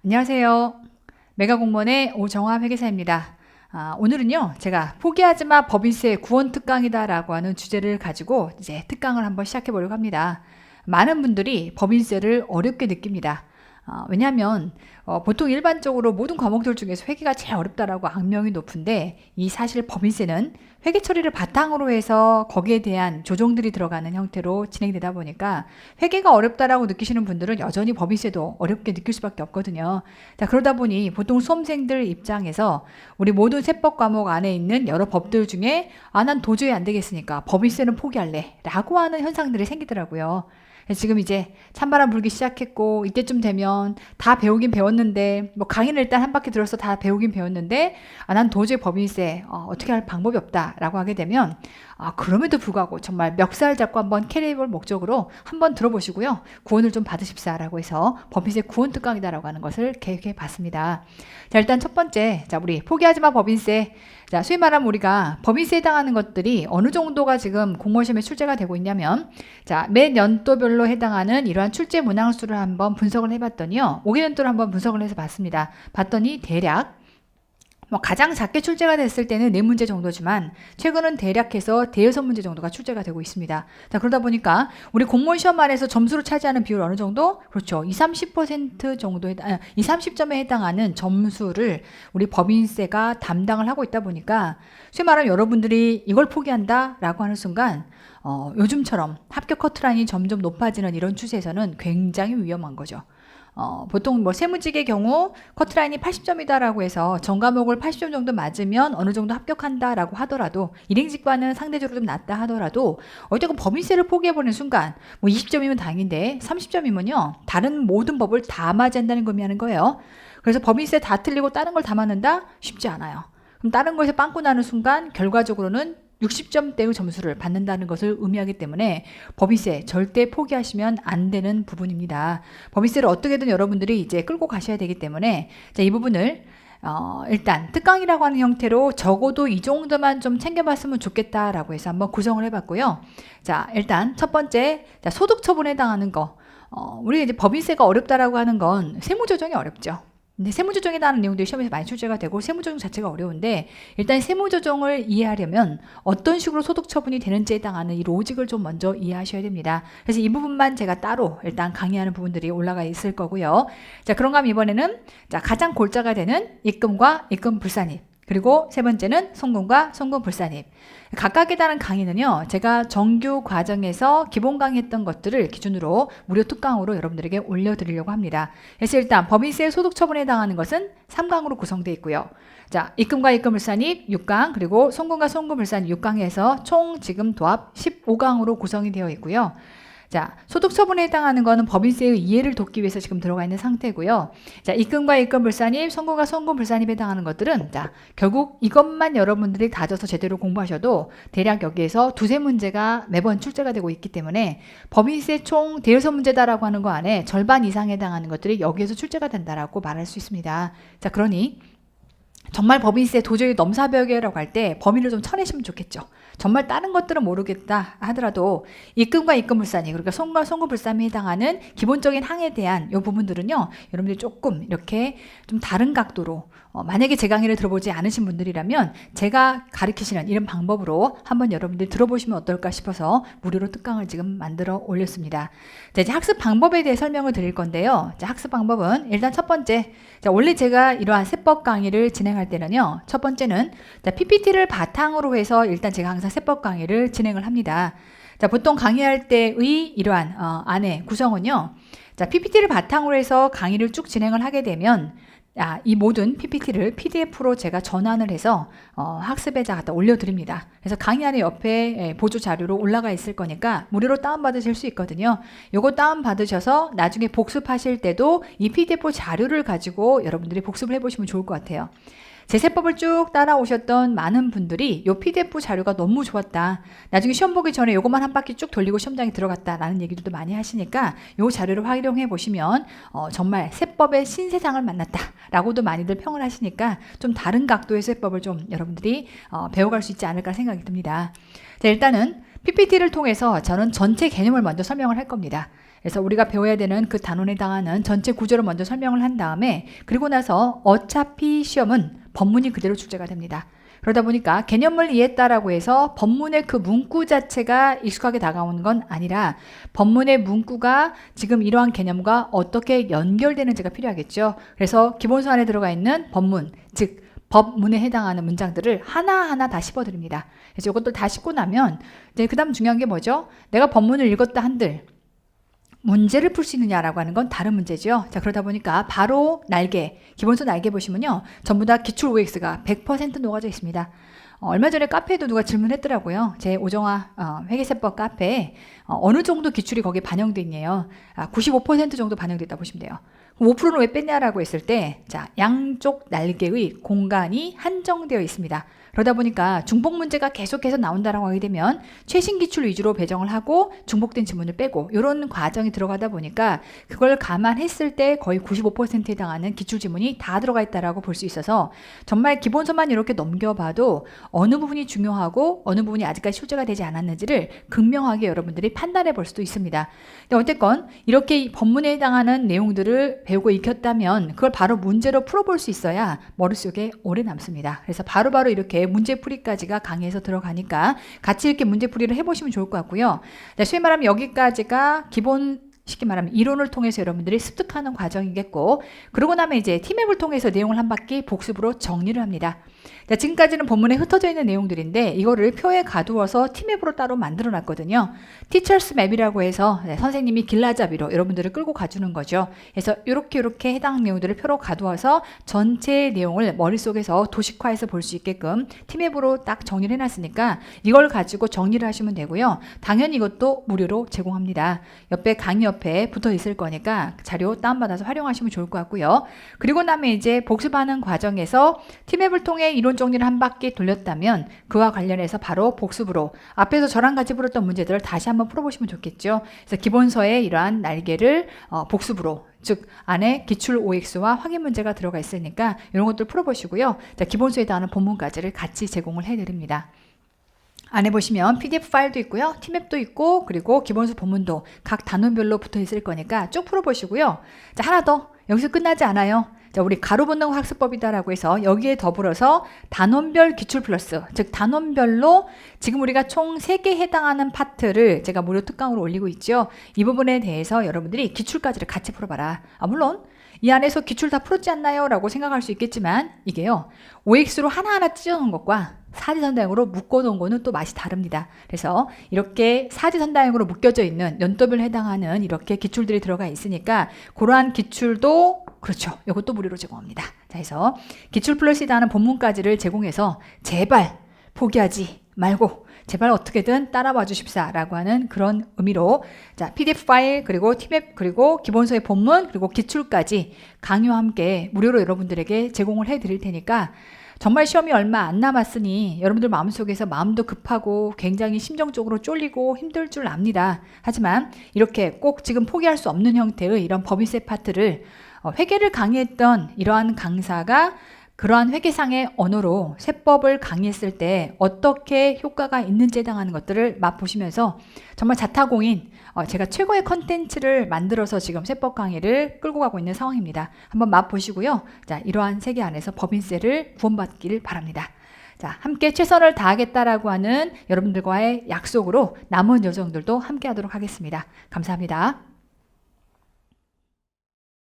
안녕하세요. 메가공무원의 오정화 회계사입니다. 오늘은요, 제가 포기하지마 법인세 구원 특강이다 라고 하는 주제를 가지고 이제 특강을 한번 시작해 보려고 합니다. 많은 분들이 법인세를 어렵게 느낍니다. 왜냐하면 보통 일반적으로 모든 과목들 중에서 회계가 제일 어렵다라고 악명이 높은데 이 사실 법인세는 회계 처리를 바탕으로 해서 거기에 대한 조정들이 들어가는 형태로 진행되다 보니까 회계가 어렵다라고 느끼시는 분들은 여전히 법인세도 어렵게 느낄 수밖에 없거든요. 자, 그러다 보니 보통 수험생들 입장에서 우리 모든 세법 과목 안에 있는 여러 법들 중에 난 도저히 안 되겠으니까 법인세는 포기할래 라고 하는 현상들이 생기더라고요. 지금 이제 찬바람 불기 시작했고 이때쯤 되면 다 배우긴 배웠는데 뭐 강의를 일단 한 바퀴 들어서 다 배우긴 배웠는데 난 도저히 법인세 어떻게 할 방법이 없다라고 하게 되면 그럼에도 불구하고 정말 멱살 잡고 한번 캐리볼 목적으로 한번 들어보시고요. 구원을 좀 받으십사라고 해서 법인세 구원 특강이다라고 하는 것을 계획해 봤습니다. 자, 일단 첫 번째, 자, 우리 포기하지마 법인세. 자, 소위 말하면 우리가 법인세에 해당하는 것들이 어느 정도가 지금 공무원 시험에 출제가 되고 있냐면, 자, 매 연도별로 해당하는 이러한 출제 문항수를 한번 분석을 해봤더니요. 5개년도를 한번 분석을 해서 봤습니다. 봤더니 대략 가장 작게 출제가 됐을 때는 4문제 정도지만 최근은 대략해서 대여섯 문제 정도가 출제가 되고 있습니다. 자, 그러다 보니까 우리 공무원 시험 안에서 점수를 차지하는 비율 어느 정도? 그렇죠. 30% 정도에 30점에 해당하는 점수를 우리 법인세가 담당을 하고 있다 보니까 소위 말하면 여러분들이 이걸 포기한다라고 하는 순간 요즘처럼 합격 커트라인이 점점 높아지는 이런 추세에서는 굉장히 위험한 거죠. 보통 뭐 세무직의 경우 커트라인이 80점이다라고 해서 전 과목을 80점 정도 맞으면 어느 정도 합격한다라고 하더라도 일행직과는 상대적으로 좀 낮다 하더라도 어쨌든 법인세를 포기해버리는 순간 뭐 20점이면 다행인데 30점이면요 다른 모든 법을 다 맞아야 한다는 걸 의미하는 거예요. 그래서 법인세 다 틀리고 다른 걸 다 맞는다? 쉽지 않아요. 그럼 다른 거에서 빵꾸 나는 순간 결과적으로는 60점대의 점수를 받는다는 것을 의미하기 때문에 법인세 절대 포기하시면 안 되는 부분입니다. 법인세를 어떻게든 여러분들이 이제 끌고 가셔야 되기 때문에 자, 이 부분을 일단 특강이라고 하는 형태로 적어도 이 정도만 좀 챙겨봤으면 좋겠다라고 해서 한번 구성을 해봤고요. 자, 일단 첫 번째, 자, 소득 처분에 해당하는 거. 우리가 이제 법인세가 어렵다라고 하는 건 세무조정이 어렵죠. 근데 세무조정에 대한 내용들이 시험에서 많이 출제가 되고 세무조정 자체가 어려운데 일단 세무조정을 이해하려면 어떤 식으로 소득 처분이 되는지에 해당하는 이 로직을 좀 먼저 이해하셔야 됩니다. 그래서 이 부분만 제가 따로 일단 강의하는 부분들이 올라가 있을 거고요. 자, 그런가 하면 이번에는 자, 가장 골자가 되는 입금과 입금 불산입, 그리고 세 번째는 송금과 송금 불산입. 각각에 따른 강의는요, 제가 정규 과정에서 기본 강의했던 것들을 기준으로 무료 특강으로 여러분들에게 올려드리려고 합니다. 그래서 일단 법인세 소득 처분에 해당하는 것은 3강으로 구성되어 있고요. 자, 입금과 입금 불산입 6강, 그리고 송금과 송금 불산입 6강에서 총 지금 도합 15강으로 구성이 되어 있고요. 자, 소득 처분에 해당하는 거는 법인세의 이해를 돕기 위해서 지금 들어가 있는 상태고요. 자, 입금과 입금 불산입, 송금과 송금 불산입에 해당하는 것들은 자, 결국 이것만 여러분들이 다져서 제대로 공부하셔도 대략 여기에서 두세 문제가 매번 출제가 되고 있기 때문에 법인세 총 대여섯 문제다라고 하는 거 안에 절반 이상에 해당하는 것들이 여기에서 출제가 된다라고 말할 수 있습니다. 자, 그러니 정말 법인세 도저히 넘사벽이라고 할 때 범위를 좀 쳐내시면 좋겠죠. 정말 다른 것들은 모르겠다 하더라도 입금과 입금 불산이, 그러니까 송금과 송금 불산에 해당하는 기본적인 항에 대한 이 부분들은요, 여러분들이 조금 이렇게 좀 다른 각도로 만약에 제 강의를 들어보지 않으신 분들이라면 제가 가르치시는 이런 방법으로 한번 여러분들 들어보시면 어떨까 싶어서 무료로 특강을 지금 만들어 올렸습니다. 자, 이제 학습 방법에 대해 설명을 드릴 건데요. 자, 학습 방법은 일단 첫 번째, 자, 원래 제가 이러한 세법 강의를 진행할 때는요, 첫 번째는 자, PPT를 바탕으로 해서 일단 제가 항상 세법 강의를 진행을 합니다. 자, 보통 강의할 때의 이러한 안에 구성은요, 자, PPT를 바탕으로 해서 강의를 쭉 진행을 하게 되면 이 모든 PPT를 PDF로 제가 전환을 해서 학습에 갖다 올려드립니다. 그래서 강의안의 옆에 보조 자료로 올라가 있을 거니까 무료로 다운받으실 수 있거든요. 요거 다운받으셔서 나중에 복습하실 때도 이 PDF 자료를 가지고 여러분들이 복습을 해보시면 좋을 것 같아요. 제 세법을 쭉 따라오셨던 많은 분들이 이 PDF 자료가 너무 좋았다, 나중에 시험 보기 전에 이것만 한 바퀴 쭉 돌리고 시험장에 들어갔다 라는 얘기들도 많이 하시니까 이 자료를 활용해 보시면 정말 세법의 신세상을 만났다 라고도 많이들 평을 하시니까 좀 다른 각도의 세법을 좀 여러분들이 배워갈 수 있지 않을까 생각이 듭니다. 자, 일단은 PPT를 통해서 저는 전체 개념을 먼저 설명을 할 겁니다. 그래서 우리가 배워야 되는 그 단원에 해당하는 전체 구조를 먼저 설명을 한 다음에 그리고 나서 어차피 시험은 법문이 그대로 출제가 됩니다. 그러다 보니까 개념을 이해했다라고 해서 법문의 그 문구 자체가 익숙하게 다가오는 건 아니라 법문의 문구가 지금 이러한 개념과 어떻게 연결되는지가 필요하겠죠. 그래서 기본서 안에 들어가 있는 법문, 즉 법문에 해당하는 문장들을 하나하나 다 씹어드립니다. 그래서 이것들 다 씹고 나면 이제 그 다음 중요한 게 뭐죠? 내가 법문을 읽었다 한들 문제를 풀 수 있느냐라고 하는 건 다른 문제죠. 자, 그러다 보니까 바로 날개, 기본서 날개 보시면요. 전부 다 기출 OX가 100% 녹아져 있습니다. 얼마 전에 카페에도 누가 질문했더라고요. 제 오정화 회계세법 카페에 어느 정도 기출이 거기에 반영돼 있네요. 95% 정도 반영됐다 보시면 돼요. 그럼 5%는 왜 뺐냐라고 했을 때, 자, 양쪽 날개의 공간이 한정되어 있습니다. 그러다 보니까 중복 문제가 계속해서 나온다라고 하게 되면 최신 기출 위주로 배정을 하고 중복된 지문을 빼고 이런 과정이 들어가다 보니까 그걸 감안했을 때 거의 95%에 해당하는 기출 지문이 다 들어가 있다라고 볼 수 있어서 정말 기본서만 이렇게 넘겨봐도 어느 부분이 중요하고 어느 부분이 아직까지 출제가 되지 않았는지를 극명하게 여러분들이 판단해 볼 수도 있습니다. 근데 어쨌건 이렇게 법문에 해당하는 내용들을 배우고 익혔다면 그걸 바로 문제로 풀어볼 수 있어야 머릿속에 오래 남습니다. 그래서 바로바로 이렇게 문제풀이까지가 강의에서 들어가니까 같이 이렇게 문제풀이를 해보시면 좋을 것 같고요. 소위 말하면 여기까지가 기본 쉽게 말하면 이론을 통해서 여러분들이 습득하는 과정이겠고 그러고 나면 이제 T맵을 통해서 내용을 한 바퀴 복습으로 정리를 합니다. 자, 지금까지는 본문에 흩어져 있는 내용들인데 이거를 표에 가두어서 T맵으로 따로 만들어 놨거든요. Teachers Map이라고 해서 선생님이 길라잡이로 여러분들을 끌고 가주는 거죠. 그래서 이렇게 해당 내용들을 표로 가두어서 전체 내용을 머릿속에서 도식화해서 볼 수 있게끔 T맵으로 딱 정리를 해놨으니까 이걸 가지고 정리를 하시면 되고요. 당연히 이것도 무료로 제공합니다. 옆에 강의 옆에 붙어 있을 거니까 자료 다운받아서 활용하시면 좋을 것 같고요. 그리고 나면 이제 복습하는 과정에서 T맵을 통해 이론 정리를 한 바퀴 돌렸다면 그와 관련해서 바로 복습으로 앞에서 저랑 같이 풀었던 문제들을 다시 한번 풀어보시면 좋겠죠. 그래서 기본서의 이러한 날개를 복습으로 즉 안에 기출 OX와 확인 문제가 들어가 있으니까 이런 것들 풀어보시고요. 자, 기본서에 해당하는 본문까지를 같이 제공을 해드립니다. 안에 보시면 PDF 파일도 있고요. T맵도 있고 그리고 기본서 본문도 각 단원별로 붙어 있을 거니까 쭉 풀어보시고요. 자, 하나 더 여기서 끝나지 않아요. 자, 우리 가로 본능 학습법이다라고 해서 여기에 더불어서 단원별 기출 플러스 즉 단원별로 지금 우리가 총 3개 해당하는 파트를 제가 무료 특강으로 올리고 있죠. 이 부분에 대해서 여러분들이 기출까지를 같이 풀어봐라. 물론 이 안에서 기출 다 풀었지 않나요? 라고 생각할 수 있겠지만 이게요. OX로 하나하나 찢어놓은 것과 사지선다형으로 묶어놓은 거는 또 맛이 다릅니다. 그래서 이렇게 사지선다형으로 묶여져 있는 연도별 해당하는 이렇게 기출들이 들어가 있으니까 그러한 기출도 그렇죠. 이것도 무료로 제공합니다. 자, 해서 기출 플러스에 해당하는 본문까지를 제공해서 제발 포기하지 말고 제발 어떻게든 따라와 주십사 라고 하는 그런 의미로 자, PDF 파일 그리고 T맵 그리고 기본서의 본문 그리고 기출까지 강의와 함께 무료로 여러분들에게 제공을 해 드릴 테니까 정말 시험이 얼마 안 남았으니 여러분들 마음속에서 마음도 급하고 굉장히 심정적으로 쫄리고 힘들 줄 압니다. 하지만 이렇게 꼭 지금 포기할 수 없는 형태의 이런 법인세 파트를 회계를 강의했던 이러한 강사가 그러한 회계상의 언어로 세법을 강의했을 때 어떻게 효과가 있는지에 해당하는 것들을 맛보시면서 정말 자타공인 제가 최고의 컨텐츠를 만들어서 지금 세법 강의를 끌고 가고 있는 상황입니다. 한번 맛보시고요. 자, 이러한 세계 안에서 법인세를 구원받기를 바랍니다. 자, 함께 최선을 다하겠다라고 하는 여러분들과의 약속으로 남은 여정들도 함께 하도록 하겠습니다. 감사합니다.